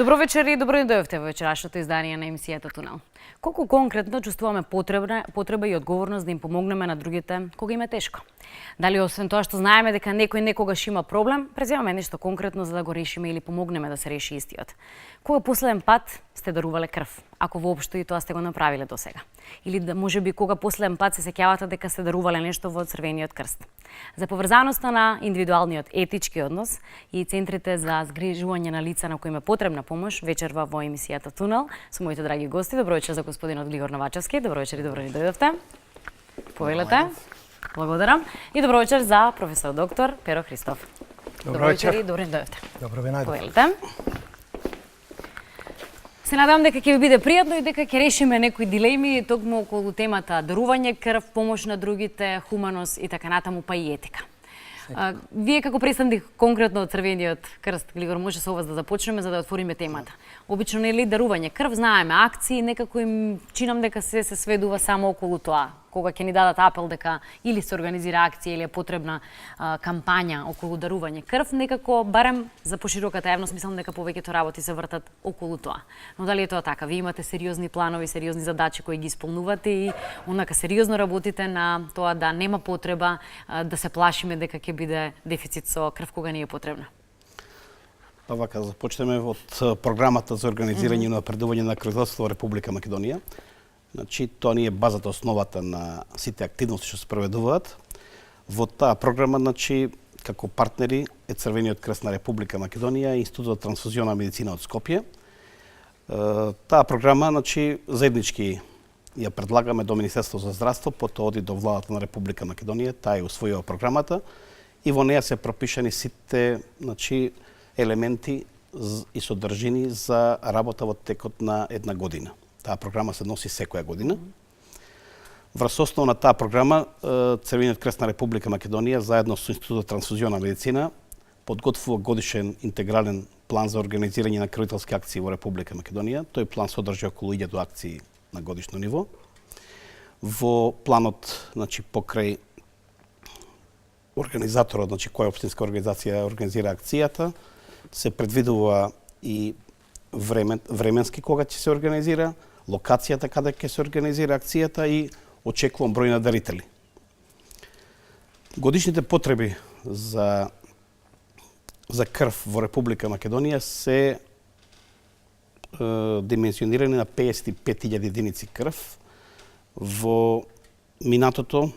Добро вечер и добро ни дојдовте во вечерашното издание на емисијата Тунел. Колку конкретно чувствуваме потреба и одговорност да им помогнеме на другите кога им е тешко? Дали освен тоа што знаеме дека некој некогаш има проблем, преземаме нешто конкретно за да го решиме или помогнеме да се реши истиот? Кога последен пат сте дарувале крв, ако воопшто и тоа сте го направиле досега? Или да можеби кога последен пат се сеќавате дека сте дарувале нешто во Црвениот крст? За поврзаноста на индивидуалниот етички однос и центрите за згрижување на лица на кои им е потребна помош, вечерва во емисијата Тунел со моите драги гости. Добро вечер за господинот Глигор Новачевски. Добро вечер и добро ни дојдовте. Повелете. Благодарам. И добро вечер за професор доктор Перо Христов. Добро вечер и добро ни дојдовте. Добро ви најдов. Повелете. Се надевам дека ќе ви биде пријатно и дека ќе решиме некои дилеми токму околу темата дарување крв, помош на другите, хуманост и така натаму, па и етика. Вие како представник конкретно од Црвениот крст, Глигор, може со вас да започнеме за да отвориме темата. Обично нели дарување крв, знаеме акции, некако им чинам дека се сведува само околу тоа. Кога ќе ни дадат апел дека или се организира акција или е потребна кампања околу дарување крв, некако барем за пошироката јавност мислам дека повеќето работи се вртат околу тоа. Но дали е тоа така? Вие имате сериозни планови, сериозни задачи кои ги исполнувате и онака сериозно работите на тоа да нема потреба да се плашиме дека ќе биде дефицит со крв кога ни е потребна. Па вака започнеме од програмата за организирање и напредување на крводарството во Република Македонија. Значи, тоа ни е базата, основата на сите активности што се проведуваат. Во таа програма, значи, како партнери е Црвениот крст на Република Македонија и Институтот за трансфузионална медицина од Скопје. Таа програма, значи, заеднички ја предлагаме до Министерството за здравство, потоа оди до владата на Република Македонија, таа ја усвоила програмата и во неја се пропишани сите, значи, елементи и содржини за работа во текот на една година. Таа програма се носи секоја година. Врз основа на таа програма, Црвениот крст на Република Македонија, заедно со Институтот за трансфузионална медицина, подготвува годишен интегрален план за организирање на крвителски акции во Република Македонија. Тој план содржи околу 1000 акции на годишно ниво. Во планот, значи, покрај организаторот, значи, која општинска организација организира акцијата, се предвидува и временски кога ќе се организира, локацијата каде ќе се организира акцијата и очекувам број на дарители. Годишните потреби за крв во Република Македонија се димензионирани на 55.000 единици крв. Во минатото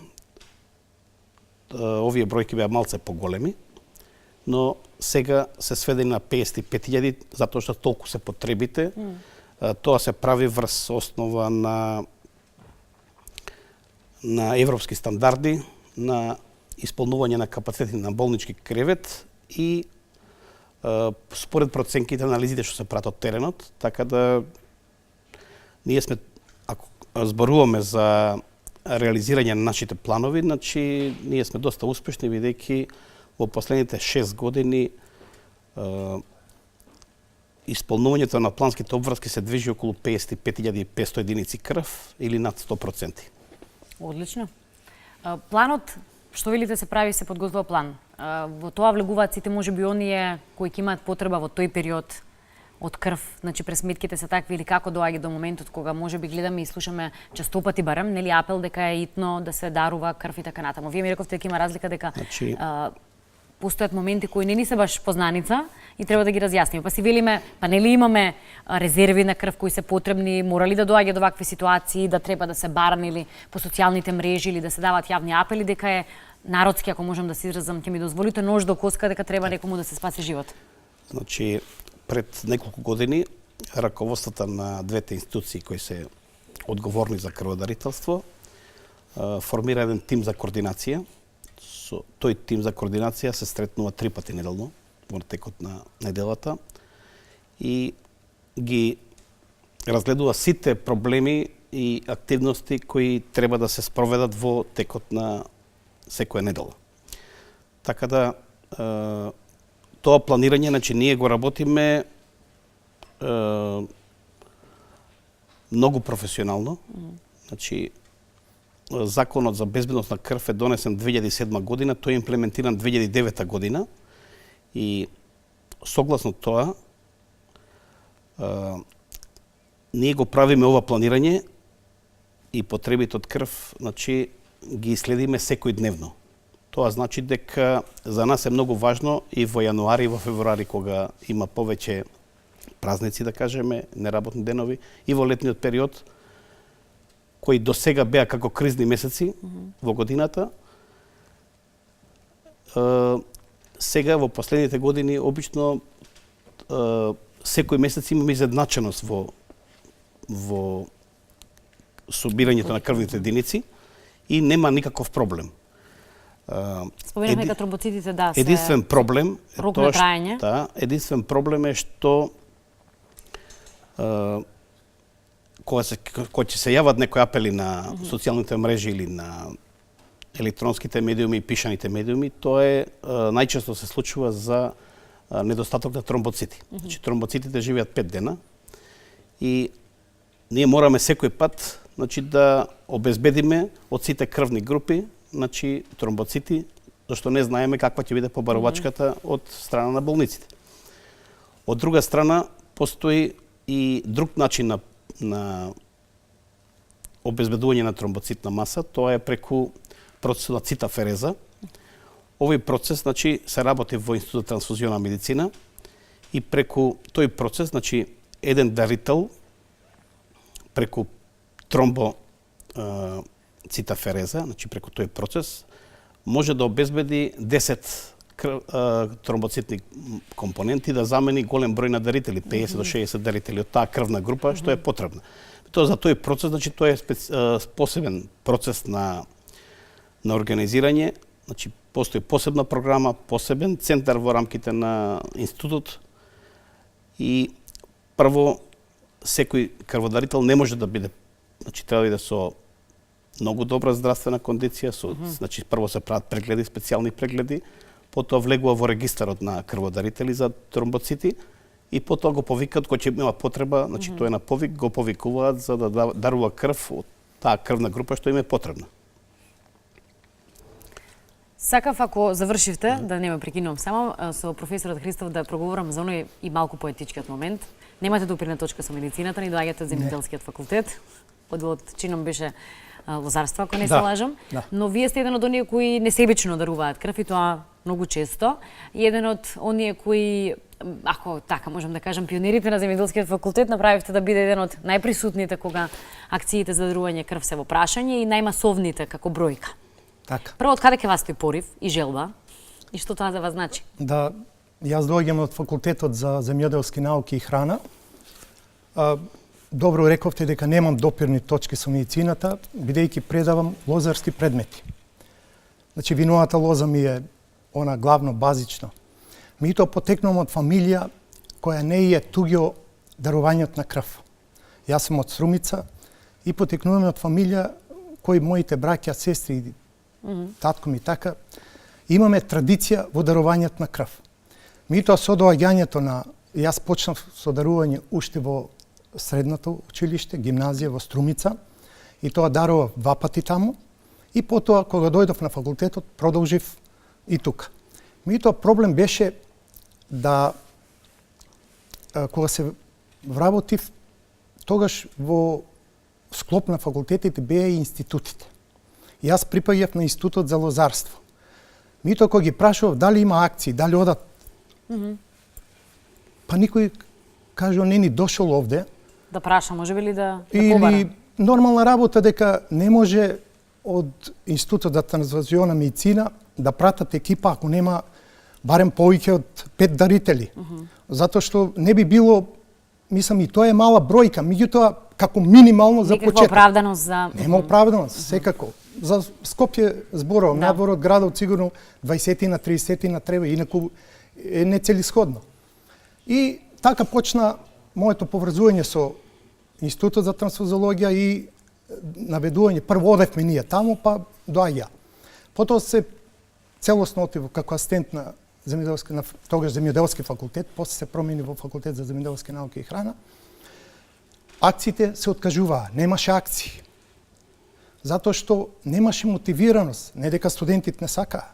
овие бројки беа малце поголеми, но сега се сведени на 55.000 затоа што толку се потребите. Тоа се прави врз основа на европски стандарди, на исполнување на капацитет на болнички кревет и според проценките анализите што се прават од теренот, така да ние сме, ако зборуваме за реализирање на нашите планови, значи ние сме доста успешни бидејќи во последните 6 години исполнувањето на планските обврски се движи околу 55.500 единици крв или над 100%. Одлично. Планот, што велите се прави, се подготвува план. Во тоа влегуваат сите можеби оние кои ќе имаат потреба во тој период од крв, значи пресметките се такви или како доаѓа до моментот кога можеби гледаме и слушаме честопати барем, нели апел дека е итно да се дарува крв и така натаму. Вие ми рековте дека има разлика дека постојат моменти кои не ни се баш познаница и треба да ги разјасниме. Па си велиме, па нели имаме резерви на крв кои се потребни, мора ли да доаѓа до вакви ситуации, да треба да се бара или по социјалните мрежи или да се дават јавни апели дека е народски, ако можам да се изразам, ќе ми дозволите нож до коска дека треба некому да се спаси живот. Значи, пред неколку години раководствата на двете институции кои се одговорни за крводарителство формира еден тим за координација. Со тој тим за координација се сретнува 3 пати неделно во текот на неделата и ги разгледува сите проблеми и активности кои треба да се спроведат во текот на секоја недела. Така да тоа планирање, значи ние го работиме многу професионално. Значи Законот за безбедност на крв е донесен 2007 година, тој е имплементиран 2009 година и согласно тоа Ние го правиме ова планирање и потребите од крв, значи, ги следиме секојдневно. Тоа значи дека за нас е многу важно и во јануари и во февруари, кога има повеќе празници, да кажеме, неработни денови, и во летниот период, кои до сега беа како кризни месеци во годината, сега во последните години обично секој месец имаме изедначеност во собирањето на крвните единици и нема никаков проблем. Споменавме дека тромбоцитите се единствен проблем рок на траење. Единствен проблем е што кога ќе се јават некои апели на социјалните мрежи или на електронските медиуми и пишаните медиуми, тоа е најчесто се случува за недостаток на тромбоцити. Значи тромбоцитите живеат 5 дена и ние мораме секој пат, значи, да обезбедиме од сите крвни групи, значи тромбоцити, зашто не знаеме каква ќе биде побарувачката од страна на болниците. Од друга страна, постои и друг начин на обезбедување на тромбоцитна маса, тоа е преку процесот на цитафереза. Овој процес, значи, се работи во Институтот за трансфузионална медицина и преку тој процес, значи, еден дарител преку тромбоцитафереза, значи преку тој процес, може да обезбеди 10 тромбоцитни компоненти, да замени голем број на дарители, 50 до 60 дарители од таа крвна група, што е потребна. Тоа за тој процес, значи, тоа е посебен процес на организирање, значи постои посебна програма, посебен центар во рамките на институтот и прво секој крводарител не може да биде, значи треба да биде со многу добра здравствена кондиција, значи прво се прават прегледи, специјални прегледи, потоа влегува во регистарот на крводарители за тромбоцити и потоа го повикаат кој ќе има потреба, значи тоа е на повик, го повикуваат за да дарува крв од таа крвна група што им е потребна. Сакав, ако завршивте, да не ме прекинувам само, со професорот Христов да проговорам за оној и малку поетичкиот момент. Немате допирна точка со медицината, ни доаѓате од земјоделскиот факултет. Одделот чином беше лозарство, ако не се лажам. Но вие сте еден од оние кои несебично даруваат крв и тоа многу често. И еден од оние кои, ако така можам да кажам, пионерите на земјоделскиот факултет, направивте да биде еден од најприсутните кога акциите за дарување крв се во прашање и најмасовните како бројка. Така. Прво, од каде ќе вас стои порив и желба и што тоа за вас значи? Да, јас доаѓам од факултетот за земјоделски науки и храна. Добро рековте дека немам допирни точки со медицината, бидејќи предавам лозарски предмети. Значи, виновата лоза ми е она главно базично. Меѓутоа потекнувам од фамилија која не е туѓо дарувањето на крв. Јас сум од Струмица и потекнувам од фамилија кои моите браќа, сестри и татко ми така, имаме традиција во дарувањето на крв. Меѓутоа со доаѓањето на, јас почнав со дарување уште во средното училиште, гимназија во Струмица, и тоа дарував 2 пати таму, и потоа кога дојдов на факултетот продолжив и тука. Меѓутоа проблем беше да кога се вработив, тогаш во склоп на факултетите беа и институтите. Јас припаѓав на Институтот за лозарство. Меѓутоа кога ги прашував дали има акции, дали одат, па никој кажа не ни дошол овде. Да праша, може би ли да побара? Или нормална работа дека не може од Институтот за трансфузионална медицина да пратат екипа ако нема барем повеќе од 5 дарители. Затоа што не би било, мислам, и тоа е мала бројка, меѓутоа како минимално за почеток. Никаква оправданост за... Нема оправданост, секако. За Скопје зборувам, надвор од градот сигурно 20 на 30 на треба, инаку е нецелисходно. И така почна моето поврзување со Институтот за трансфузиологија и наведување. Прво одевме ние таму, па доаѓа. Потоа се целосно отидов како асистент на тогаш земјоделски факултет, после се промени во факултет за земјоделски науки и храна. Акциите се откажуваа, немаше акции. Затоа што немаше мотивираност, не дека студентите не сакаа.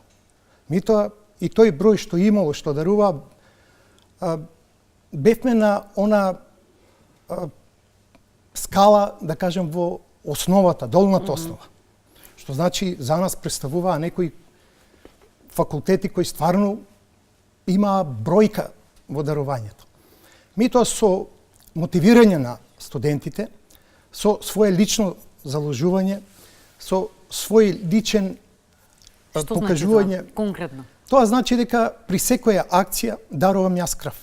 Меѓутоа и тој број што имало, што дарува, бевме на она скала, да кажем, во основата, долната основа. Што значи, за нас представуваа некои факултети кои стварно има бројка во дарувањето. Меѓутоа со мотивирање на студентите, со свое лично заложување, со свој личен Што покажување. значи тоа, конкретно? Тоа значи дека при секоја акција дарувам јас крв.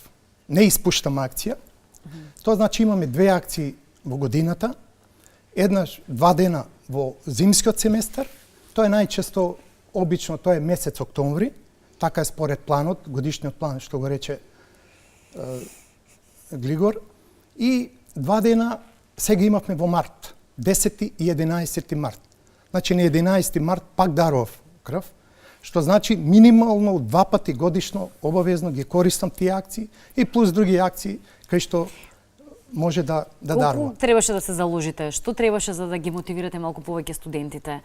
Не испуштам акција. Тоа значи имаме 2 акции во годината, еднаш 2 дена во зимскиот семестар. Тоа е најчесто, обично тоа е месец октомври, така е според планот, годишниот план што го рече Глигор. И 2 дена сега имавме во март, 10 и 11 март. Значи на 11 март пак дарував крв, што значи минимално 2 пати годишно обавезно ги користам тие акции и плюс други акции кај што може да дарува. Колку требаше да се заложите? Што требаше за да ги мотивирате малку повеќе студентите?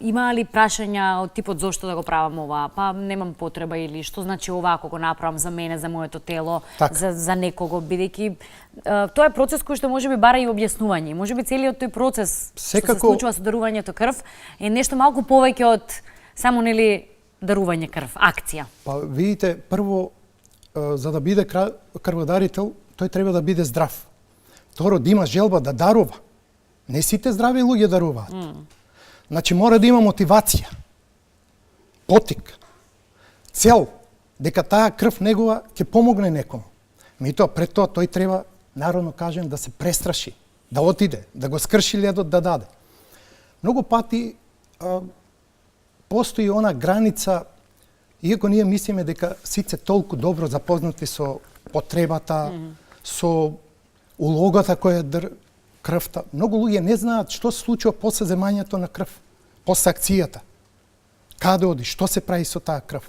Има ли прашања од типот зошто да го правам ова? Па немам потреба, или што значи ова ако го направам за мене, за моето тело, за некого, бидејќи тоа е процес кој што можеби бара и објаснување. Можеби целиот тој процес што се случува со дарувањето крв е нешто малку повеќе од само нели дарување крв, акција. Па видите, прво за да биде крводарител, тој треба да биде здрав. Второ, да има желба да дарува. Не сите здрави луѓе даруваат. Значи мора да има мотивација, потик, цел, дека таа крв негова ќе помогне некому. Меѓутоа пред тоа тој треба, народно кажем, да се престраши, да отиде, да го скрши ледот, да даде. Многу пати постои она граница, иако ние мислиме дека сите толку добро запознати со потребата, со улогата која е крвта. Многу луѓе не знаат што се случува после земањето на крв, после акцијата. Каде оди, што се прави со таа крв.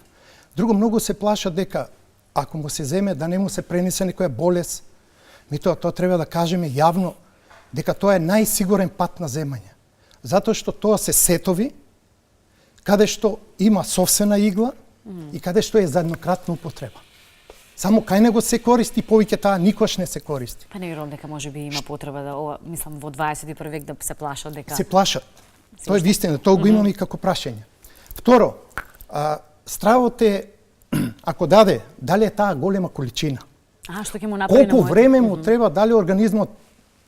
Друго, многу се плашат дека ако му се земе да не му се пренесе некоја болест, тоа треба да кажеме јавно дека тоа е најсигурен пат на земање. Затоа што тоа се сетови каде што има собствена игла и каде што е за еднократна употреба. Само кај него се користи, повеќе таа никош не се користи. Па не верувам дека можеби има потреба да ова, мислам во 21 век да се плашат дека се плашат. Тоа е вистина, тоа го имаме и како прашање. Второ, стравот е ако даде, дали е таа голема количина? Што ќе му направи? Колку време му треба, дали организмот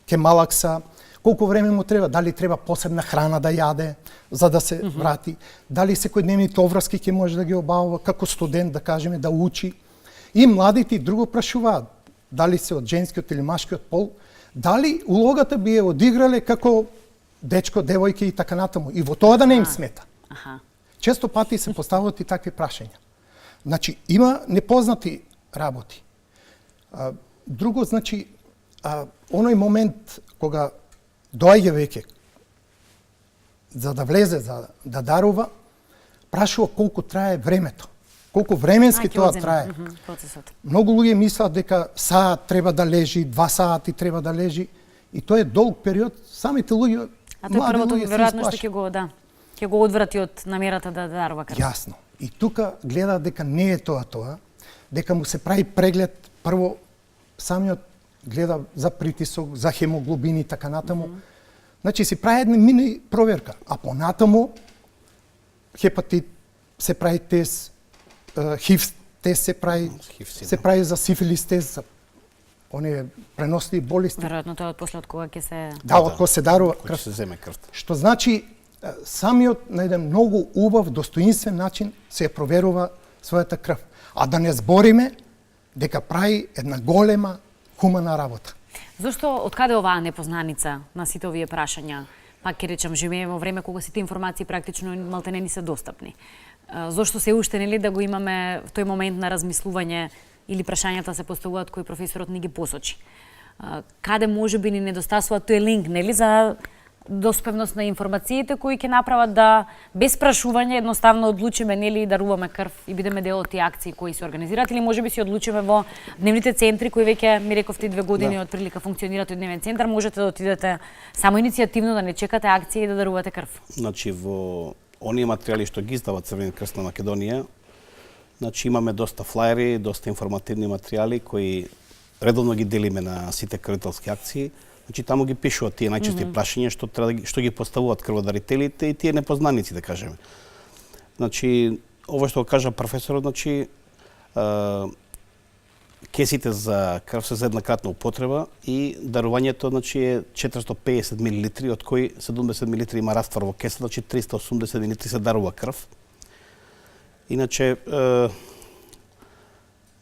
ќе малакса, колку време му треба, дали треба посебна храна да јаде за да се врати, дали секојдневните обврски ќе може да ги обавува како студент, да кажеме, да учи. И младите друго прашуваат, дали се од женскиот или машкиот пол, дали улогата би ја одиграле како дечко, девојке и така натаму, и во тоа да не им смета. Често пати се поставуваат и такви прашања. Значи, има непознати работи. Друго, значи, оној момент кога доаѓа веќе за да влезе, за да дарува, прашува колку трае времето. Колку временски тоа трае. Многу луѓе мислат дека саат треба да лежи, 2 сати треба да лежи, и тоа е долг период. Самите луѓе, тој првото веројатно што ќе го одврати од намерата да дарува крв. Јасно. И тука гледа дека не е тоа, дека му се прави преглед, прво самиот гледа за притисок, за хемоглобин и така натаму. Значи се прави една мини проверка, а понатаму хепатит се прави тест, ХИВ тест се прави за сифилис тест, за оние преносни болести. Веројатно тоа после од кога ќе се од кога се дарува крв. Се земе крвта. Што значи самиот на еден многу убав, достоинствен начин се ја проверува својата крв. А да не збориме дека прави една голема хумана работа. Зошто, откаде оваа непознаница на сите овие прашања? Пак ќе речам, живееме во време кога сите информации практично малтене ни се достапни. Зошто се уште нели да го имаме в тој момент на размислување или прашањата се поставуваат кои професорот ни ги посочи? Каде можеби ни недостасува тој линк, нели, за доспевност на информациите кои ќе направат да без прашување едноставно одлучиме нели даруваме крв и бидеме дел од тие акции кои се организираат, или можеби си одлучиме во дневните центри кои веќе ми рековте 2 години од прилика функционираат од дневен центар, можете да отидете само иницијативно, да не чекате акции и да дарувате крв. Значи во оние материјали што ги издава Црвениот крст на Македонија, значи имаме доста флаери, доста информативни материјали кои редовно ги делиме на сите крводарителски акции. Значи таму ги пишуваат тие најчести прашања што ги поставуваат крводарителите и тие непознаници, да кажеме. Значи ова што го кажа професорот, значи кесите за крв се за еднократна употреба и дарувањето, значи, е 450 мл, од кои 70 мл има раствор во кесата, значи 380 мл се дарува крв. Иначе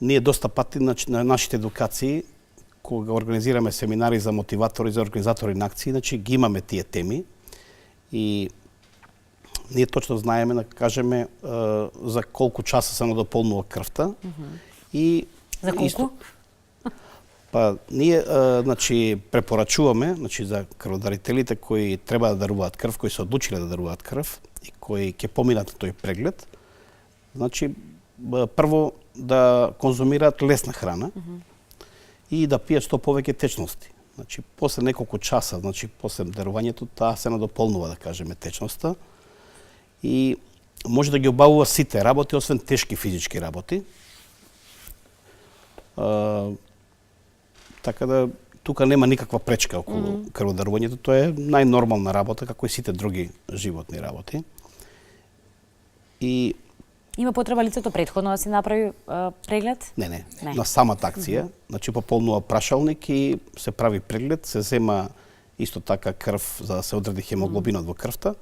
ние доста пати, значи, на нашите едукации, кога организираме семинари за мотиватори, за организатори на акции, значи ги имаме тие теми и ние точно знаеме, да кажеме, за колку часа се надополнува крвта и За колку? Исто, па ние значи препорачуваме, значи за крводарителите кои треба да даруваат крв, кои се одлучиле да даруваат крв и кои ќе поминат на тој преглед, значи прво да конзумираат лесна храна и да пијат што повеќе течности. Значи после неколку часа, значи после дарувањето, таа се надополнува, да кажеме, течноста и може да ги обавува сите работи, освен тешки физички работи. Така да тука нема никаква пречка околу крводарувањето, тоа е најнормална работа како и сите други животни работи. И Има потреба лицето претходно да си направи преглед? Не. На самата акција, значи пополнува прашалник и се прави преглед, се зема исто така крв за да се одреди хемоглобинот во крвта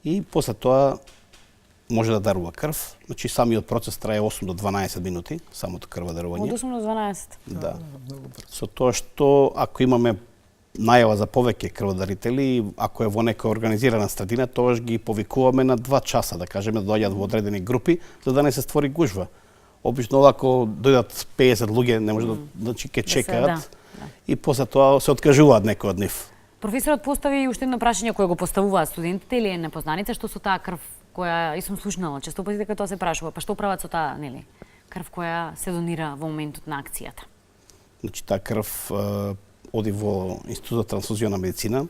и после тоа може да дарува крв. Значи самиот процес трае 8 до 12 минути, самото крводарување. Од 8 до 12. Да. Со тоа што ако имаме најава за повеќе крводарители, ако е во некоја организирана средина, тогаш ги повикуваме на 2 часа, да кажеме, да доаѓаат во одредени групи, за да не се створи гужва. Обично ако дојдат 50 луѓе, не може да, значи ќе чекаат и после тоа се откажуваат некои од нив. Професорот постави уште едно прашање кое го поставуваат студентите или е непознаница, што со таа крв која и сум слушнала, често пати дека тоа се прашува, па што прават со таа, нели, крв која се донира во моментот на акцијата? Значи таа крв оди во Институтот за трансфузионна медицина,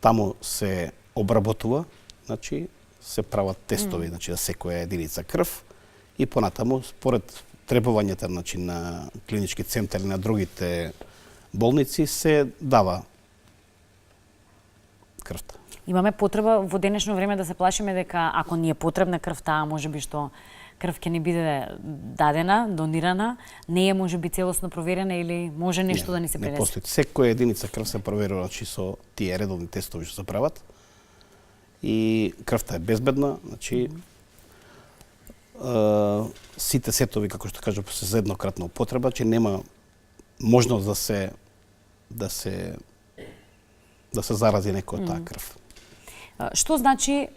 таму се обработува, значи се прават тестови, значи за секоја единица крв и понатаму според требувањата, значи на клинички центари на другите болници се дава крвта. Имаме потреба во денешно време да се плашиме дека ако ни е потребна крвта, можеби што крв ќе ни биде дадена, донирана, не е можеби целосно проверена или може нешто да ни се пренесе? Не постои. Секоја единица крв се проверува, значи со тие редовни тестови што се прават. И крвта е безбедна, значи сите сетови, како што кажа, се за еднократна употреба, че нема можност да се зарази некој од таа крв. Што значи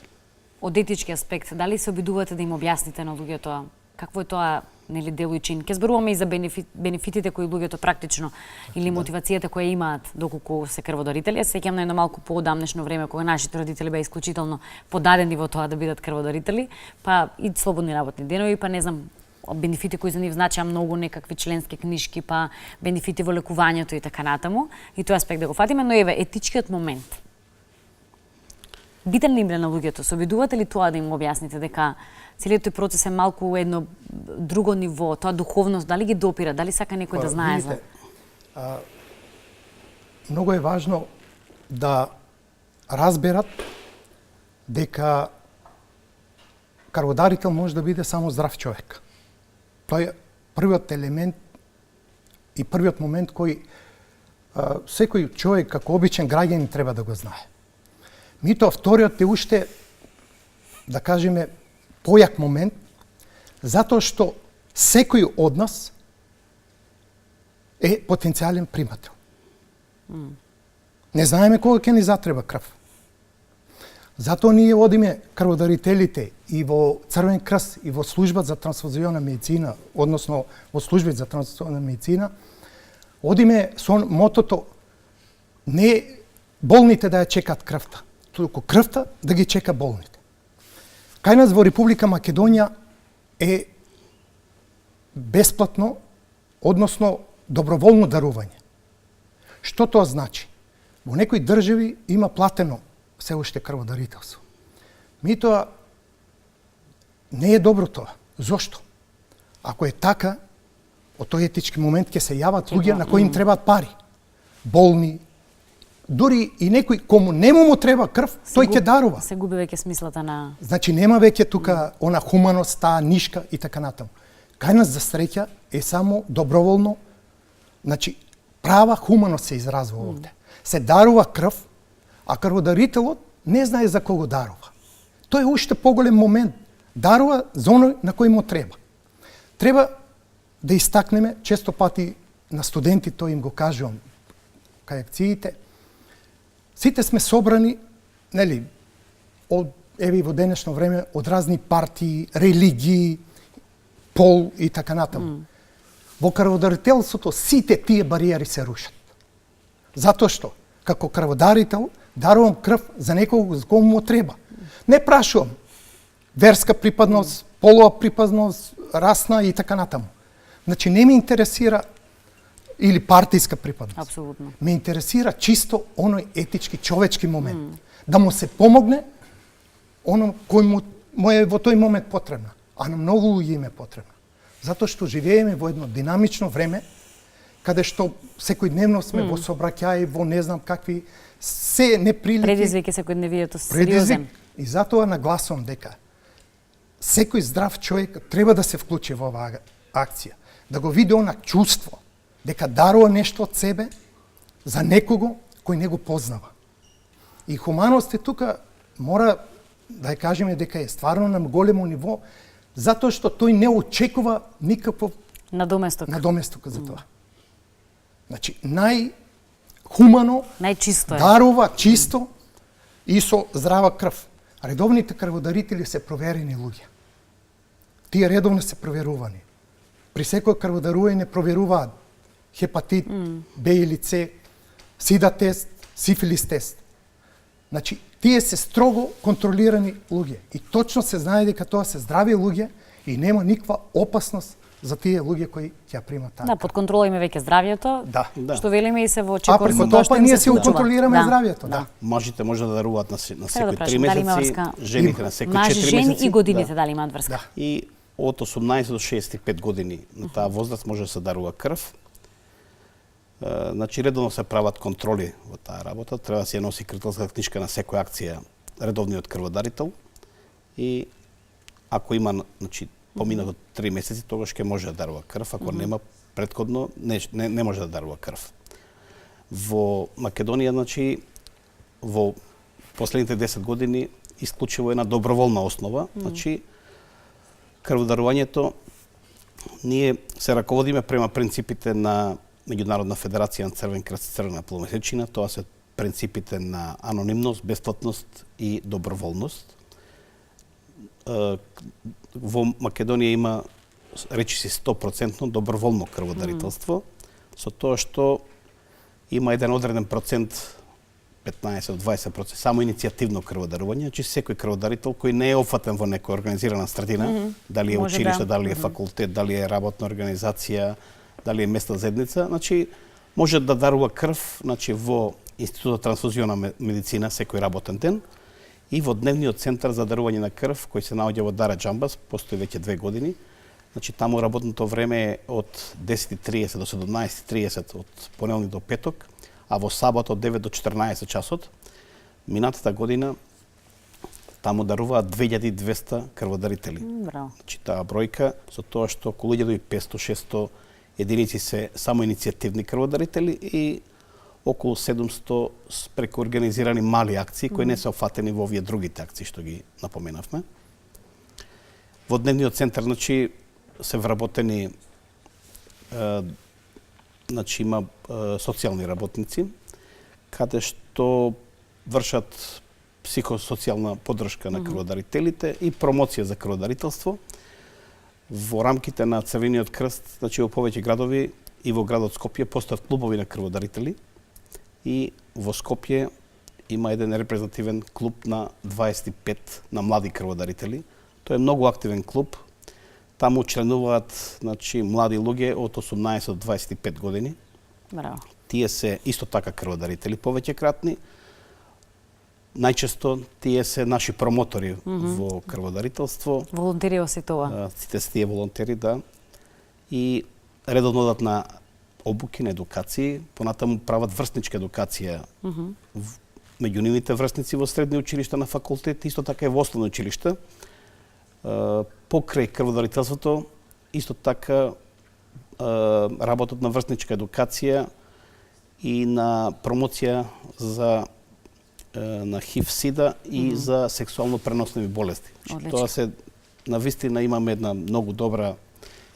од етички аспект, дали се обидувате да им објасните на луѓето какво е тоа, нели, дел и чин? Ке зборуваме и за бенефитите кои луѓето практично или мотивацијата која имаат доколку се крводарители. Јас сеќам на едно малку поодамнешно време кога нашите родители беа исклучително подадени во тоа да бидат крводарители, па и слободни работни денови, па не знам, бенефити кои за нив значеа многу, некакви членски книжки, па бенефити во лекувањето и така натаму. И тој аспект да го фатиме, но еве етичкиот момент. Битен ли на луѓето? Се обидувате ли тоа да им објасните дека целиот тој процес е малку едно друго ниво, тоа духовност, дали ги допира, дали сака некој да знае за? Многу е важно да разберат дека крводарител може да биде само здрав човек. Тој е првиот елемент и првиот момент кој секој човек како обичен граѓанин треба да го знае. Митоа вториот е уште, да кажеме, појак момент, затоа што секој од нас е потенцијален примател. Не знаеме кога ќе ни затреба крв. Затоа ние одиме крводарителите и во Црвен крст и во служба за трансфузионна медицина, односно во служби за трансфузионна медицина, одиме со мотото не болните да ја чекат крвта, туку крвта да ги чека болните. Кај нас во Република Македонија е бесплатно, односно доброволно дарување. Што тоа значи? Во некои држави има платено се уште крводарителство. Митоа не е добро тоа. Зошто? Ако е така, од тој етички момент ќе се јават луѓе на кои им требаат пари. Болни, дури и некој кому нему му треба крв, тој ќе дарува. Се губи веќе смислата на... Значи нема веќе тука она хуманост, таа нишка и така натаму. Кај нас за среќа е само доброволно, значи права хуманост се изразува овде. Се дарува крв, а крводарителот не знае за кого дарува. Тој е уште поголем момент. Дарува за оној на кој му треба. Треба да истакнеме, често пати на студенти тој им го кажувам, кај акциите, сите сме собрани, нели, еве во денешно време, од разни партии, религии, пол и така натаму. Во крводарителството сите тие бариери се рушат. Затоа што, како крводарител, дарувам крв за некого за кому му треба. Не прашувам верска припадност, полова припадност, расна и така натаму. Значи не ме интересира или партиска припадност. Апсолутно. Ме интересира чисто оној етички, човечки момент. Да му се помогне оно кој му е во тој момент потребна. А на многу луѓе им е потребна. Затоа што живееме во едно динамично време, каде што секојдневно сме во сообраќаи, во не знам какви се неприлики. Предизвик е секојдневието сериозен. И затоа нагласувам дека секој здрав човек треба да се вклучи во оваа акција, да го види она чувство, дека дарува нешто од себе за некого кој не го познава. И хуманост е тука, мора да ја кажеме дека е стварно на големо ниво, затоа што тој не очекува никаков надоместок за тоа. Значи, најхумано, најчисто е. Дарува чисто и со здрава крв. Редовните крводарители се проверени луѓе. Тие редовно се проверувани. При секој крводарување проверуваат хепатит, Б или С, сида тест, сифилис тест. Значи, тие се строго контролирани луѓе. И точно се знае дека тоа се здрави луѓе и нема никаква опасност за тие луѓе кои ќе примат таа. Да, под контрола име веќе здравјето. Да. Што велиме и се во чекор преку со тоа што тоа им ние се си го случува. контролираме здравјето, да. Мажите може да даруваат на секој 3 прашам, дали има месеци, врска? жените на секој 4 Мажи, жени месеци. и годините дали имаат врска? Да. И од 18 до 65 години на таа возраст може да се дарува крв. Значи редовно се прават контроли во таа работа, треба да се носи крвителска книжка на секоја акција редовниот крводарител и ако има, значи, поминато 3 месеци, тогаш ќе може да дарува крв, ако нема претходно не може да дарува крв. Во Македонија, значи, во последните 10 години исклучиво една доброволна основа, значи крводарувањето ние се раководиме према принципите на Меѓународна федерација на Црвен крст и Црвена полумесечина, тоа се принципите на анонимност, бесплатност и доброволност. Во Македонија има речиси 100% доброволно крводарителство, со тоа што има еден одреден процент, 15-20%, само иницијативно крводарување, значи секој крводарител кој не е опфатен во некоја организирана средина, дали е училиште, дали е факултет, дали е работна организација, дали е местна заедница, значи може да дарува крв, значи во Институтот трансфузиона медицина секој работен ден и во дневниот центар за дарување на крв кој се наоѓа во Дара Џамбас, постои веќе 2 години. Значи таму работното време е од 10:30 до 17:30 од понеделник до петок, а во сабат од 9 до 14 часот. Минатата година таму даруваат 2200 крводарители. Браво. Значи таа бројка со тоа што околу 1500-600 единици се само иницијативни крводарители и околу 700 преку организирани мали акции кои не се офатени во овие другите акции што ги напоменавме. Во дневниот центар, значи, се вработени, значи има социјални работници, каде што вршат психосоцијална поддршка на крводарителите и промоција за крводарителство. Во рамките на Црвениот крст, значи во повеќе градови и во градот Скопје постојат клубови на крводарители и во Скопје има еден репрезентативен клуб на 25 на млади крводарители. Тој е многу активен клуб. Таму членуваат, значи, млади луѓе од 18 до 25 години. Браво. Тие се исто така крводарители повеќекратни. Најчесто тие се наши промотори во крводарителство. Волонтери си тоа. Сите се тие волонтери, да. И редовно одат на обуки, на едукации, понатаму прават врсничка едукација меѓу нивните врсници во средни училишта, на факултет, исто така и во основни училишта. Покрај крводарителството, исто така работат на врсничка едукација и на промоција на ХИВ-СИДА и за сексуално преносливи болести. Тоа се навистина имаме една многу добра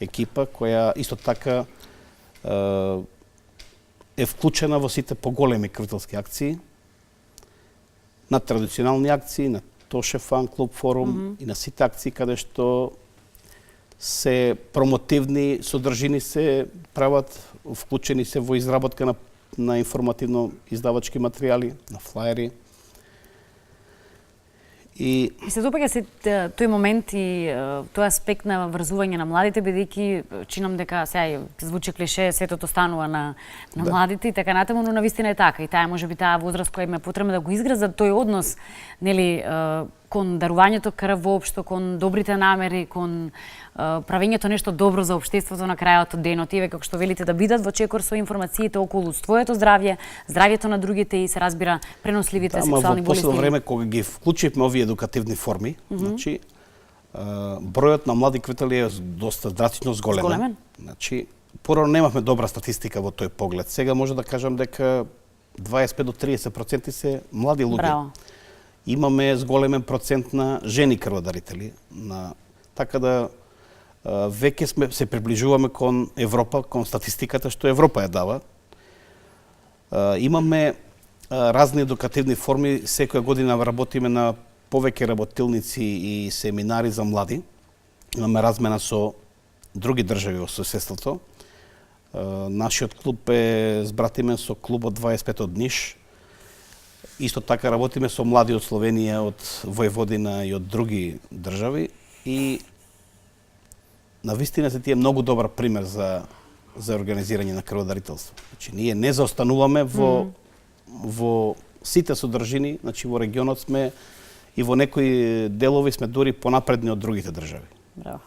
екипа која исто така е вклучена во сите поголеми крвителски акции, на традиционални акции, на Тоше фан клуб форум и на сите акции каде што се промотивни содржини се прават, вклучени се во изработка на информативно издавачки материјали, на флаери. И се допаѓа се тој момент и тој аспект на врзување на младите, бидејќи чинам дека сега звучи клише, светото станува на младите и така натаму, но навистина е така и таа можеби таа возраст која им е потребна да го изградат тој однос, нели, кон дарувањето крв воопшто, кон добрите намери, кон правењето нешто добро за општеството на крајот од денот, и како што велите да бидат во чекор со информациите околу твоето здравје, здравјето на другите и се разбира преносливите сексуални болести. Во последно време кога ги вклучивме овие едукативни форми, значи бројот на млади крвители е доста драстично зголемен. Значи порано немавме добра статистика во тој поглед. Сега може да кажам дека 25 до 30% се млади луѓе. Браво. Имаме зголемен процент на жени крводарители, така да веќе се приближуваме кон Европа, кон статистиката што Европа ја дава. Имаме разни едукативни форми, секоја година работиме на повеќе работилници и семинари за млади. Имаме размена со други држави во соседството. Нашиот клуб е збратимен со клубот 25 од Ниш. Исто така работиме со млади од Словенија, од Војводина и од други држави и навистина се тие многу добар пример за организирање на крводарителство. Значи ние не заостануваме во сите содржини, значи во регионот сме и во некои делови сме дури понапредни од другите држави. Браво.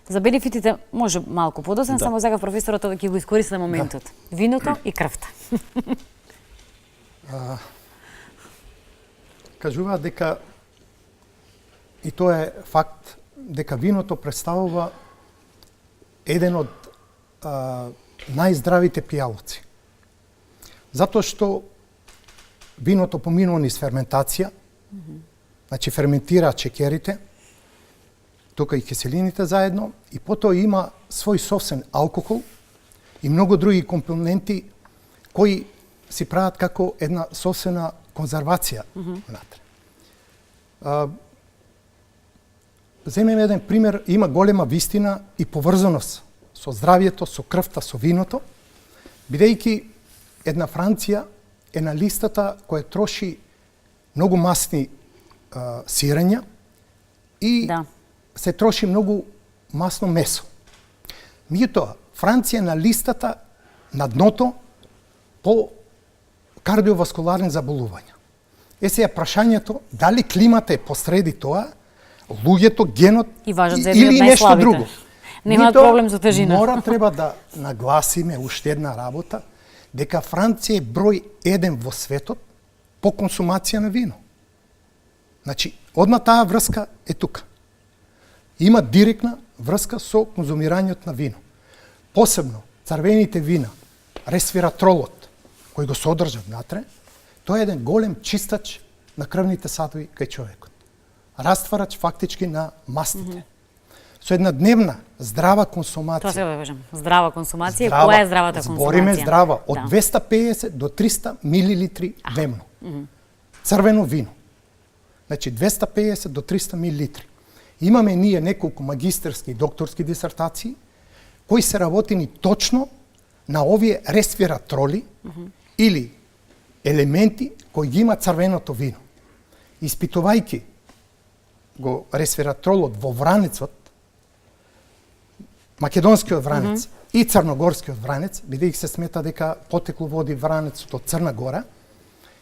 За бенефитите може малку подосен, само сега професорот ќе го искористи моментот. Виното и крвта. Кажуваат дека, и тоа е факт, дека виното представува еден од најздравите пијалоци. Затоа што виното поминува низ ферментација, значи ферментира чекерите, тука и киселините заедно, и потоа има свој собствен алкохол и многу други компоненти кои си прават како една собствена конзервација внатре. Земеме еден пример, има голема вистина и поврзаност со здравјето, со крвта, со виното, бидејќи една Франција е на листата која троши многу масни сирења и се троши многу масно месо. Меѓутоа, Франција е на листата на дното по кардиоваскуларни заболувања. Сега прашањето дали климата е посреди тоа, луѓето, генот или нешто друго. Немаат проблем со тежина. Треба да нагласиме уште една работа, дека Франција е број 1 во светот по консумација на вино. Значи, одма таа врска е тука. Има директна врска со конзумирањето на вино. Посебно, црвените вина, ресвератролот, кој го содржат внатре, тоа е еден голем чистач на крвните садови кај човекот. Растварач фактички на мастите. Со една дневна здрава консумација. Тоа се да кажам, здрава консумација, која е здравата консумација? Збориме здрава, од 250 до 300 милилитри дневно. Црвено вино. Значи 250 до 300 милилитри. Имаме ние неколку магистерски и докторски дисертации кои се работени точно на овие ресвератроли или елементи кои ги има црвеното вино. Испитувајќи го ресвератролот во вранецот, македонскиот вранец и црногорскиот вранец, бидејќи се смета дека потекло води вранецот од Црна Гора,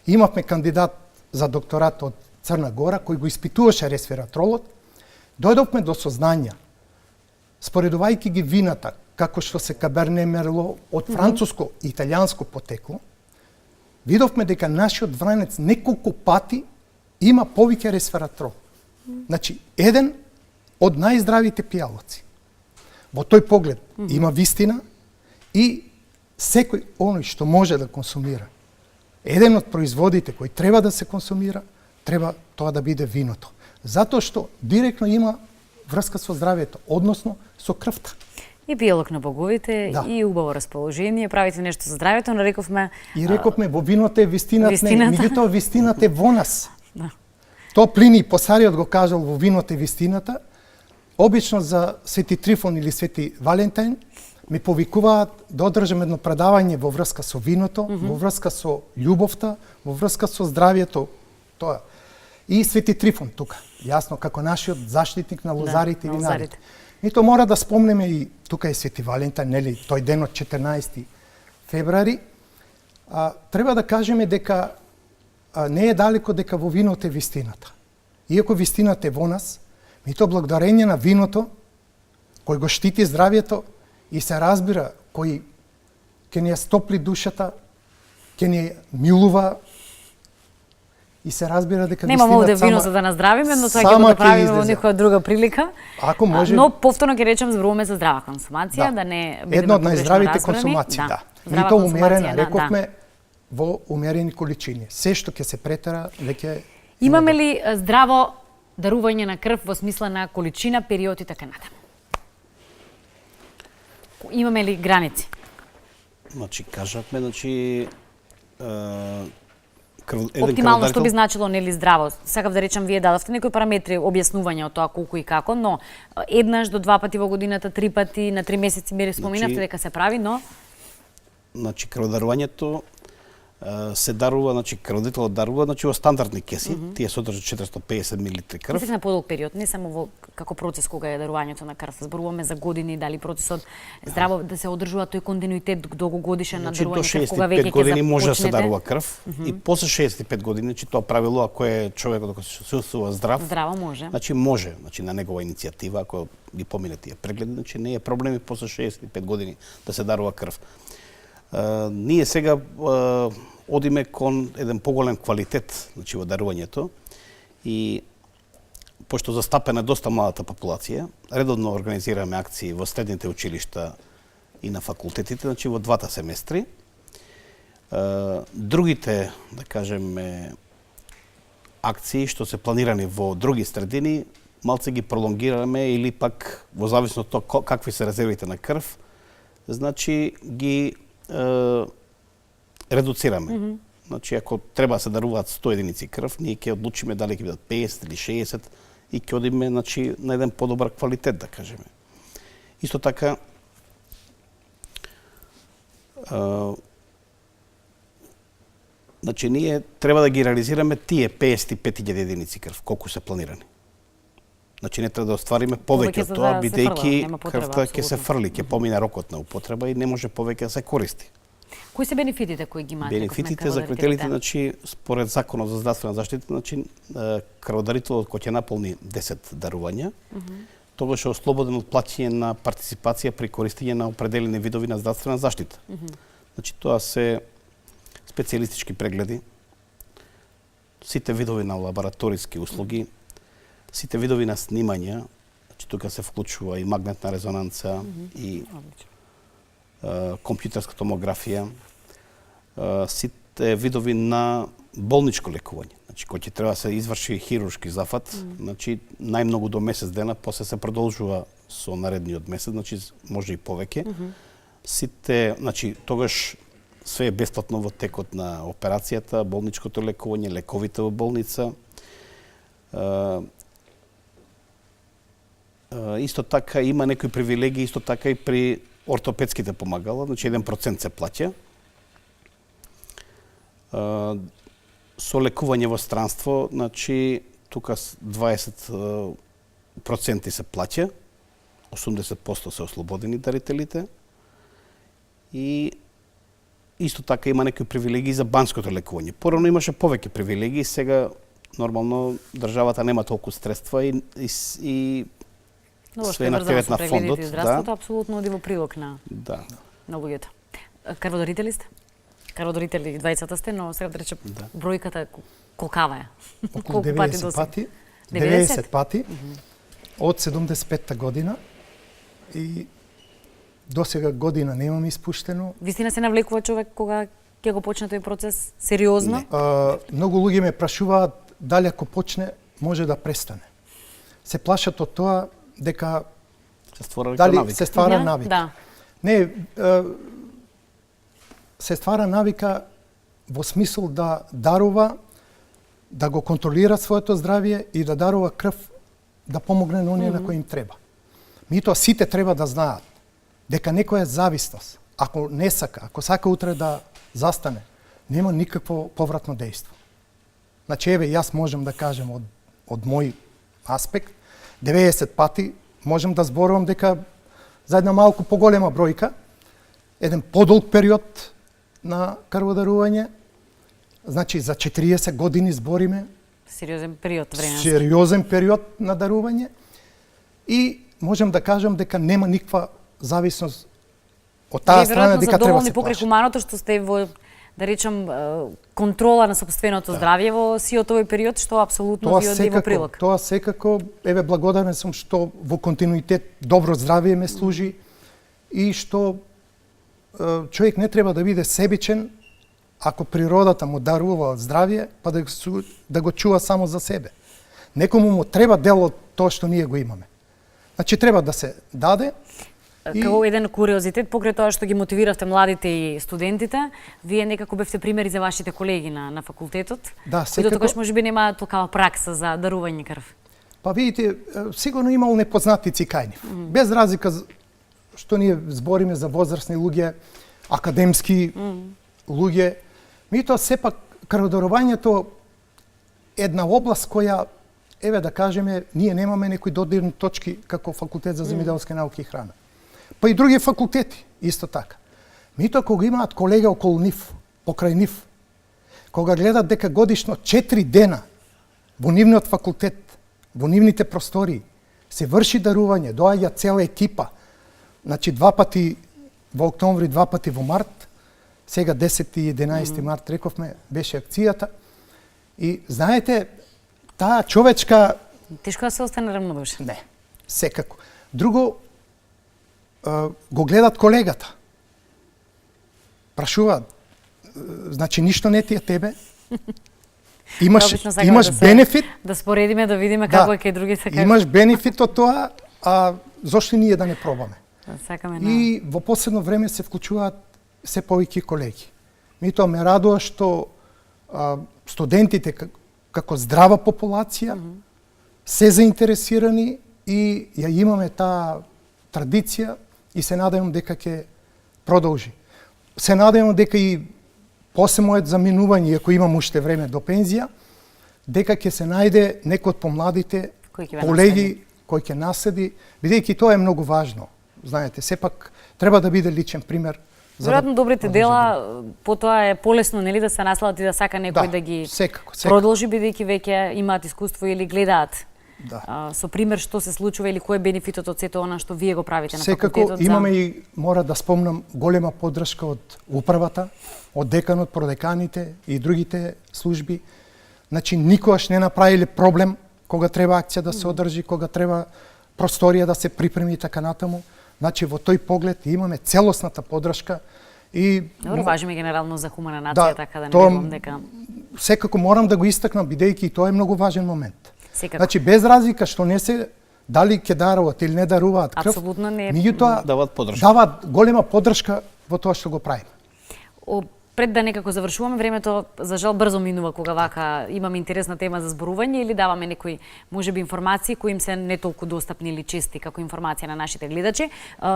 имавме кандидат за докторат од Црна Гора кој го испитуваше ресвератролот, дојдовме до сознања, споредувајќи ги вината, како што се Каберне Мерло од француско и италијанско потекло, видовме дека нашиот вранец неколку пати има повеќе ресвератрол. Значи, еден од најздравите пијалоци. Во тој поглед има вистина и секој оној што може да консумира. Еден од производите кој треба да се консумира, треба тоа да биде виното. Затоа што директно има врска со здравјето, односно со крвта. И пиелок на боговите, Да. и убаво расположение, правите нешто за здравјето, но рековме... И рековме, во виното е вистината, вистината. меѓутоа вистината е во нас. Да. Тоа Плини Посариот го кажал во виното е вистината. Обично за Свети Трифон или Свети Валентин ми повикуваат да одржам едно предавање во врска со виното, во врска со љубовта, во врска со здравјето, тоа. И Свети Трифон тука, јасно, како нашиот заштитник на лозарите и на винарите. лозарите. И тоа мора да спомнеме и тука е Свети Валентин, нели, тој ден од 14 февруари. Треба да кажеме дека не е далеко дека во виното е вистината. Иако вистината е во нас, ми тоа благодарение на виното, кој го штити здравјето и се разбира, кој ќе ни ја стопли душата, ќе ни милува и се разбира дека Немам овде вистината вино за да наздравиме, но тоа ќе сама го ќе направиме во излезе. некоја друга прилика. Ако може- Но повторно ќе речем зборуваме за здрава консумација, да не бидеме Една од погрешно најздравите разбрани. консумации, да. И Здрава тоа консумација умерена, на- рековме, во умерени количини. Се што ќе се претера, веќе Имаме ли здраво дарување на крв во смисла на количина, период и така натаму? Имаме ли граници? Значи, кажавме, Оптимално што би значило нели здраво? Сакав да речам, вие дадовте некои параметри, објаснување од тоа колку и како, но еднаш до 2 пати во годината, 3 пати на 3 месеци мере споминавте дека се прави, но Значи, крводарувањето се дарува, значи крводителот дарува, значи во стандардни кеси, тие содржат 450 мл крв. мислите на подолг период, не само во како процес кога е дарувањето на крв. Зборуваме за години, дали процесот здраво да се одржува тој континуитет долгогодишен на Значи, до дарување крв, кога веќе 65 ќе години може да се започнете. дарува крв и после 65 години, значи тоа правило, ако е човекот кој се чувствува здрав, Здраво може. значи може, значи на негова иницијатива, ако ги помине тие прегледи, значи не е проблем и после 65 години да се дарува крв. Ние сега одиме кон еден поголем квалитет, значи во дарувањето и пошто застапена доста младата популација, редовно организираме акции во средните училишта и на факултетите, значи во 2 семестри. Другите, да кажеме, акции што се планирани во други средини, малце ги пролонгираме или пак во зависност од тоа какви се резервите на крв, значи ги редуцираме. Значи, ако треба да се даруваат 100 единици крв, ние ќе одлучиме дали ќе бидат 50 или 60 и ќе одиме, значи, на еден подобар квалитет, да кажеме. Исто така, значи, ние треба да ги реализираме тие 55.000 единици крв, колку се планирани. Значи, не треба да оствариме повеќе од за тоа, да се бидејќи фрла, нема потреба, крвта ќе се апсолутно. фрли, ќе помине рокот на употреба и не може повеќе да се користи. Кои се бенефитите кои ги имате? Бенефитите за крводарителите, значи, според Законот за здравствена заштита, значи, крводарителот кој ќе наполни 10 дарувања, тогаш е ослободен од плаќање на партиципација при користење на определени видови на здравствена заштита. Значи, тоа се специјалистички прегледи, сите видови на лабораториски услуги, сите видови на снимања, значи тука се вклучува и магнетна резонанца и компјутерска томографија, сите видови на болничко лекување. Значи, кој ќе треба да се изврши хируршки зафат, значи најмногу до месец дена, после се продолжува со наредниот месец, значи може и повеќе. Сите, значи, тогаш све е бесплатно во текот на операцијата, болничкото лекување, лековите во болница. Исто така има некои привилегии, исто така и при ортопедските помагала, значи 1% се плаќа. Со лекување во странство, значи тука 20% се плаќа, 80% се ослободени дарителите и исто така има некои привилегии за банското лекување. Порано имаше повеќе привилегии, сега нормално државата нема толку средства и Но што све е на врзано терет со на прегледите фондот, и да. здравството, апсолутно оди во прилог на Да. луѓето. Крводарители сте? Крводарители двајцата сте, но сега да речем бројката колкава е? Околу Колку пати 90 досега? пати. 90? 90 пати. Од 75-та година и до сега година немам испуштено. Вистина се навлекува човек кога ќе го почне тој процес сериозно? Многу луѓе ме прашуваат дали ако почне може да престане. Се плашат од тоа дека Се створа дали навика. се ствара Да, навика. Да. Не, се ствара навика во смисол да дарува, да го контролира своето здравје и да дарува крв да помогне на оние на кои им треба. Меѓутоа сите треба да знаат дека некоја зависност, ако не сака, ако сака утре да застане, нема никакво повратно дејство. Значи, еве, јас можам да кажем од мој аспект, 90 пати можам да зборувам дека за една малку поголема бројка, еден подолг период на крводарување, значи за 40 години збориме, Сериозен период време. сериозен период на дарување и можам да кажам дека нема никаква зависност од таа страна дека треба да се покрај плаши. хуманото што сте во да речем контрола на сопственото здравје во сиот овој период што апсолутно ви оди во прилог. Тоа секако, еве благодарен сум што во континуитет добро здравје ме служи и што човек не треба да биде себичен ако природата му дарува здравје, па да го чува само за себе. Некому му треба дел од тоа што ние го имаме. Значи треба да се даде. Како еден куриозитет, покрај тоа што ги мотивиравте младите и студентите, вие некако бевте примери за вашите колеги на факултетот, Да, кои секако. дотогаш можеби нема такава пракса за дарување крв. Па видите, сигурно имало непознати цикајни. Без разлика што ние збориме за возрастни луѓе, академски луѓе, меѓутоа сепак крводарувањето е една област која, еве да кажеме, ние немаме некои додирни точки како факултет за земјоделски науки и храна. Па и други факултети исто така. Меѓутоа кога имаат колега околу нив, покрај нив, кога гледат дека годишно 4 дена во нивниот факултет, во нивните простории се врши дарување, доаѓа цела екипа. Значи 2 пати во октомври, 2 пати во март, сега 10 и 11 март рековме беше акцијата. И знаете, таа човечка Тешко да се остане рамнодушен. не, секако. Друго, го гледат колегата. Прашуваат, значи ништо не ти е тебе. Обично сакаме Имаш да се- бенефит, Да споредиме, да видиме како е кај другите. како- имаш бенефит од тоа, а зошто ние да не пробаме? Сакаме на... И во последно време се вклучуваат се повеќе колеги. Меѓутоа ме радува што студентите како здрава популација се заинтересирани и ја имаме таа традиција и се надевам дека ќе продолжи. Се надевам дека и после мојот заминување, ако имам уште време до пензија, дека ќе се најде некој од помладите Кој ќе ве колеги кој ќе наследи, бидејќи тоа е многу важно. Знаете, сепак треба да биде личен пример. Веројатно добрите дела, потоа е полесно нели да се наследат и да сака некој да ги секако. продолжи бидејќи веќе имаат искуство или гледаат Да. со пример што се случува или кој е бенефитот од сето она што вие го правите на Секако факултетот. имаме и, мора да спомнам, голема поддршка од управата, од деканот, продеканите и другите служби. Значи, никогаш не направиле проблем кога треба акција да се одржи, кога треба просторија да се припреми и така натаму. Значи, во тој поглед имаме целосната поддршка и Добро, важиме генерално за хумана нација, така да не тоа верувам дека секако морам да го истакнам, бидејќи и тоа е многу важен момент. секако. Значи, без разлика што не се дали ќе даруваат или не даруваат крв, Апсолутно не е- меѓутоа Даваат поддршка. даваат голема поддршка во тоа што го правиме. Пред да некако завршуваме, времето за жал брзо минува кога вака имаме интересна тема за зборување или даваме некои можеби информации кои им се не толку достапни или чести како информација на нашите гледачи.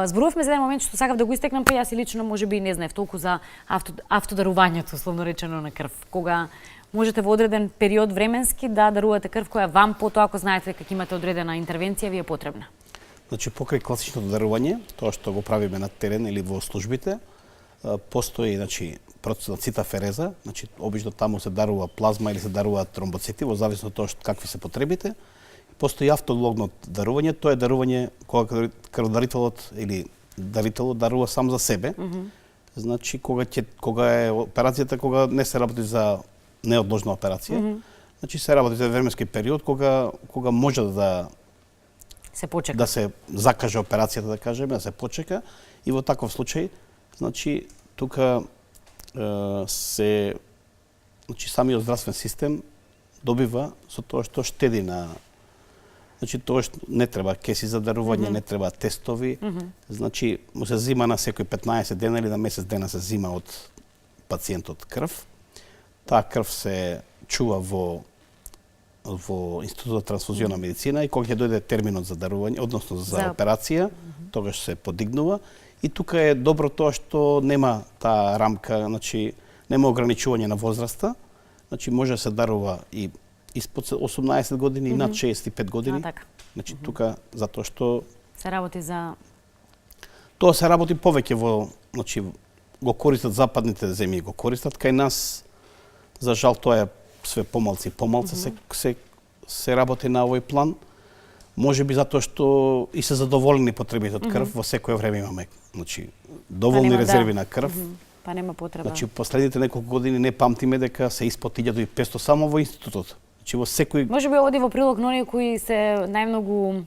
Зборувавме за еден момент што сакав да го истекнам, па јас и лично можеби не знаев толку за автодарувањето, условно речено, на крв. Кога можете во одреден период временски да дарувате крв која вам потоа ако знаете дека имате одредена интервенција ви е потребна. Значи, покрај класичното дарување, тоа што го правиме на терен или во службите, постои, значи, процесот цитафереза, значи обично таму се дарува плазма или се даруваат тромбоцити во зависност од тоа какви се потребите Постои автологно дарување, тоа е дарување кога крводарителот или дарителот дарува сам за себе. Значи кога е операцијата, кога не се работи за неодложна операција, значи се работи за временски период кога може да се почека. Да се закаже операцијата, да кажеме, да се почека, и во таков случај, значи тука значи самиот здравствен систем добива со тоа што штеди на, значи тоа што не треба кеси за дарување, не треба тестови, значи му се зима на секој 15 дена или на месец дена се зима од пациентот крв. Таа крв се чува во Институтот за трансфузионна медицина и кога ќе дојде терминот за дарување, односно за операција, тогаш се подигнува. И тука е добро тоа што нема таа рамка, значи нема ограничување на возраста, значи може да се дарува и испод 18 години и над 65 години. Значи тука затоа што се работи за тоа се работи повеќе во, значи го користат западните земји, го користат кај нас. За жал тоа е све помалци и помалци се работи на овој план. Може би затоа што и се задоволени потребите од крв, во секое време имаме, значи доволни резерви на крв. Па нема потреба. Значи последните неколку години не памтиме дека се испод 1500 само во институтот. Значи во секој Може би оди во прилог на оние кои се најмногу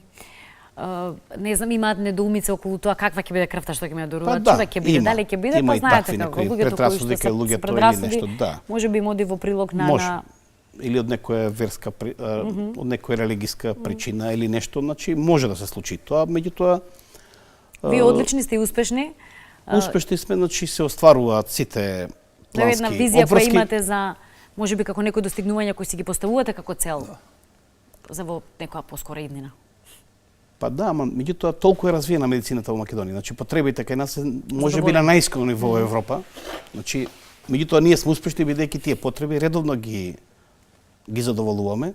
не знам, имаат недоумица околу тоа каква ќе биде крвта што ќе ме даруваат, чува ќе биде, дали ќе биде, па знаете како луѓето кои што се предрасуди, може би им оди во прилог на или од некоја верска од некоја религиска причина или нешто, значи може да се случи тоа, меѓутоа вие одлични сте и успешни. Успешни сме, значи се остваруваат сите плански една визија која имате за можеби како некои достигнувања кои си ги поставувате како цел за во некоја поскора иднина. Па да, ама меѓутоа толку е развиена медицината во Македонија. Значи потребите кај нас се можеби на најиско ниво во Европа. Значи меѓутоа ние сме успешни бидејќи тие потреби редовно ги задоволуваме.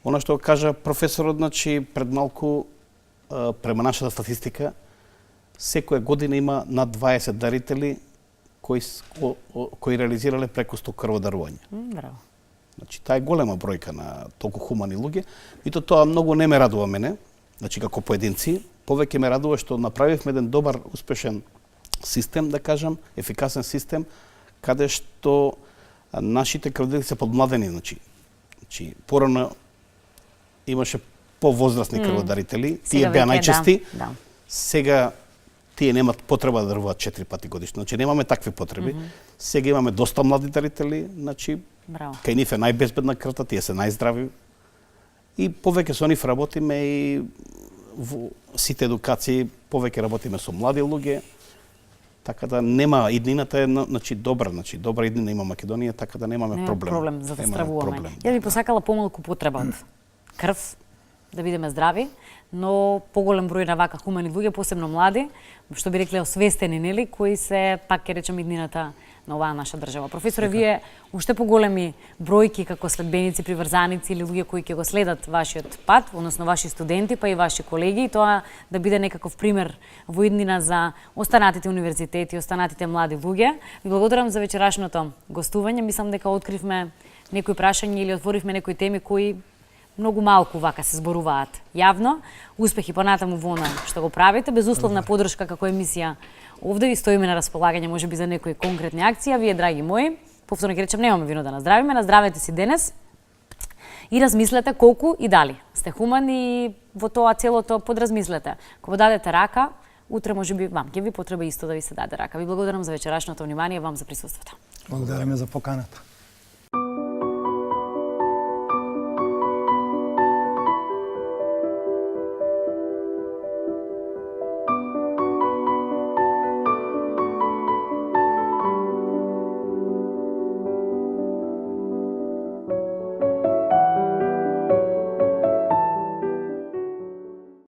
Она што кажа професорот, значи пред малку према нашата статистика секоја година има над 20 дарители кои реализирале преку 100 крводарувања. Браво. Значи таа е голема бројка на толку хумани луѓе, и тоа многу не ме радува мене. Значи како поединци, повеќе ме радува што направивме еден добар, успешен систем, да кажам, ефикасен систем, каде што нашите крводарители се подмладени, значи порано имаше повозрастни крводарители, тие беа најчести. Сега тие немат потреба да даруваат 4 пати годишно. Значи немаме такви потреби. Сега имаме доста млади дарители, значи кај нив е најбезбедна крвта, тие се најздрави. И повеќе со нив работиме и во сите едукации, повеќе работиме со млади луѓе. Така да нема, иднината е добра иднина има Македонија, така да немаме проблем. Проблем за да стравуваме. Ја би посакала помалку потреба од крв, да бидеме здрави, но поголем број на вака хумани луѓе, посебно млади, што би рекле освестени, нели, кои се пак ќе речем иднината на оваа наша држава. Професоре, вие уште поголеми бројки како следбеници, приврзаници или луѓе кои ќе го следат вашиот пат, односно ваши студенти, па и ваши колеги, и тоа да биде некаков пример во иднина за останатите универзитети, останатите млади луѓе. Ви благодарам за вечерашното гостување. Мислам дека откривме некои прашања или отворивме некои теми кои многу малку вака се зборуваат јавно. Успехи понатаму во она што го правите, безусловна поддршка како емисија. Овде ви стоиме на располагање можеби за некои конкретни акции, а вие, драги мои, повторно ќе речем, немаме вино да наздравиме, наздравете си денес и размислете колку и дали сте хумани и во тоа целото подразмислете. Кога дадете рака, утре можеби вам ќе ви потреба исто да ви се даде рака. Ви благодарам за вечерашното внимание, вам за присуството. Благодариме за поканата.